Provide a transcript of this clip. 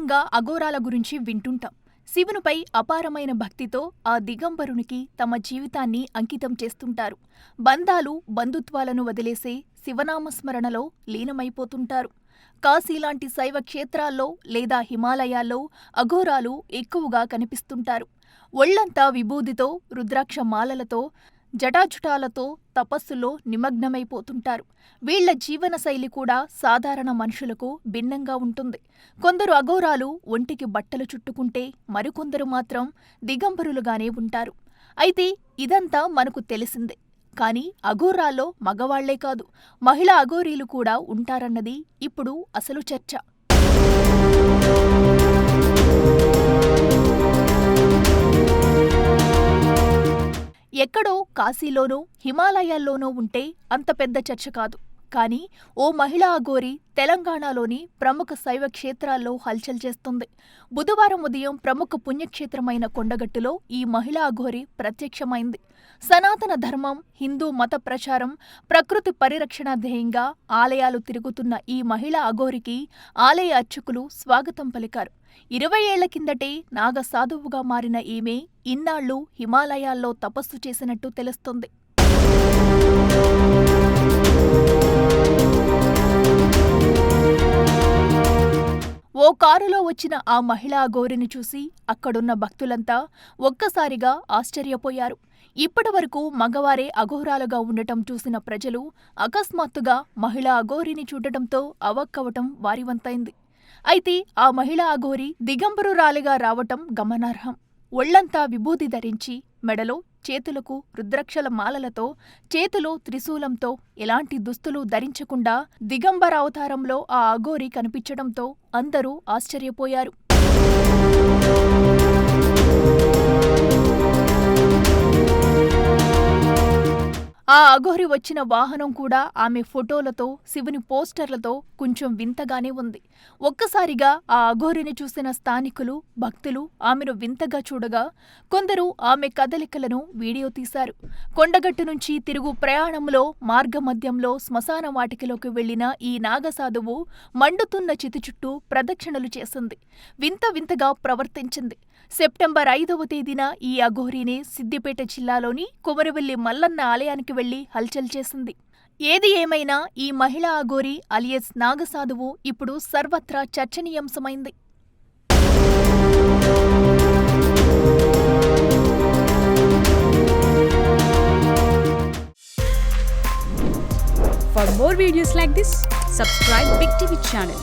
సాధారణంగా అఘోరాల గురించి వింటుంటాం. శివునిపై అపారమైన భక్తితో ఆ దిగంబరునికి తమ జీవితాన్ని అంకితం చేస్తుంటారు. బంధాలు, బంధుత్వాలను వదిలేసే శివనామస్మరణలో లీనమైపోతుంటారు. కాశీలాంటి శైవ క్షేత్రాల్లో లేదా హిమాలయాల్లో అఘోరాలు ఎక్కువగా కనిపిస్తుంటారు. ఒళ్లంతా విభూదితో, రుద్రాక్ష మాలలతో, జటాజుటాలతో తపస్సులో నిమగ్నమైపోతుంటారు. వీళ్ల జీవనశైలి కూడా సాధారణ మనుషులకు భిన్నంగా ఉంటుంది. కొందరు అఘోరాలు ఒంటికి బట్టలు చుట్టుకుంటే మరికొందరు మాత్రం దిగంబరులుగానే ఉంటారు. అయితే ఇదంతా మనకు తెలిసిందే. కానీ అఘోరాల్లో మగవాళ్లే కాదు, మహిళా అఘోరీలు కూడా ఉంటారన్నది ఇప్పుడు అసలు చర్చ. ఎక్కడో కాశీలోనో హిమాలయాల్లోనో ఉంటే అంత పెద్ద చర్చ కాదు. కానీ ఓ మహిళా అఘోరి తెలంగాణలోని ప్రముఖ శైవ క్షేత్రాల్లో హల్చల్ చేస్తుంది. బుధవారం ఉదయం ప్రముఖ పుణ్యక్షేత్రమైన కొండగట్టులో ఈ మహిళా అఘోరి ప్రత్యక్షమైంది. సనాతన ధర్మం, హిందూ మత ప్రచారం, ప్రకృతి పరిరక్షణ ధ్యేయంగా ఆలయాలు తిరుగుతున్న ఈ మహిళా అఘోరికి ఆలయ అర్చకులు స్వాగతం పలికారు. 20 ఏళ్ల కిందటే నాగసాధువుగా మారిన ఈమె ఇన్నాళ్లు హిమాలయాల్లో తపస్సు చేసినట్టు తెలుస్తోంది. ఓ కారులో వచ్చిన ఆ మహిళా అఘోరిని చూసి అక్కడున్న భక్తులంతా ఒక్కసారిగా ఆశ్చర్యపోయారు. ఇప్పటివరకు మగవారే అఘోరాలుగా ఉండటం చూసిన ప్రజలు అకస్మాత్తుగా మహిళా అఘోరిని చూడటంతో అవాక్కవటం వారి వంతైంది. అయితే ఆ మహిళా అఘోరి దిగంబరురాలిగా రావటం గమనార్హం. ఒళ్లంతా విభూది ధరించి, మెడలో, చేతులకు రుద్రాక్షల మాలలతో, చేతిలో త్రిశూలంతో, ఎలాంటి దుస్తులు ధరించకుండా దిగంబరావతారంలో ఆ అఘోరి కనిపించడంతో అందరూ ఆశ్చర్యపోయారు. ఆ అఘోరి వచ్చిన వాహనం కూడా ఆమె ఫోటోలతో, శివుని పోస్టర్లతో కొంచెం వింతగానే ఉంది. ఒక్కసారిగా ఆ అఘోరిని చూసిన స్థానికులు, భక్తులు ఆమెను వింతగా చూడగా కొందరు ఆమె కదలికలను వీడియో తీశారు. కొండగట్టు నుంచి తిరుగు ప్రయాణంలో మార్గమధ్యంలో శ్మశాన వాటికలోకి వెళ్లిన ఈ నాగసాధువు మండుతున్న చితి చుట్టూ ప్రదక్షిణలు చేసింది. వింతగా ప్రవర్తించింది. సెప్టెంబర్ 5వ తేదీన ఈ అఘోరీనే సిద్దిపేట జిల్లాలోని కొమరవెల్లి మల్లన్న ఆలయానికి వెళ్లి హల్చల్ చేసింది. ఏది ఏమైనా ఈ మహిళా అఘోరి అలియస్ నాగసాధువు ఇప్పుడు సర్వత్రా చర్చనీయాంశమైంది. For more videos like this, subscribe Big TV channel.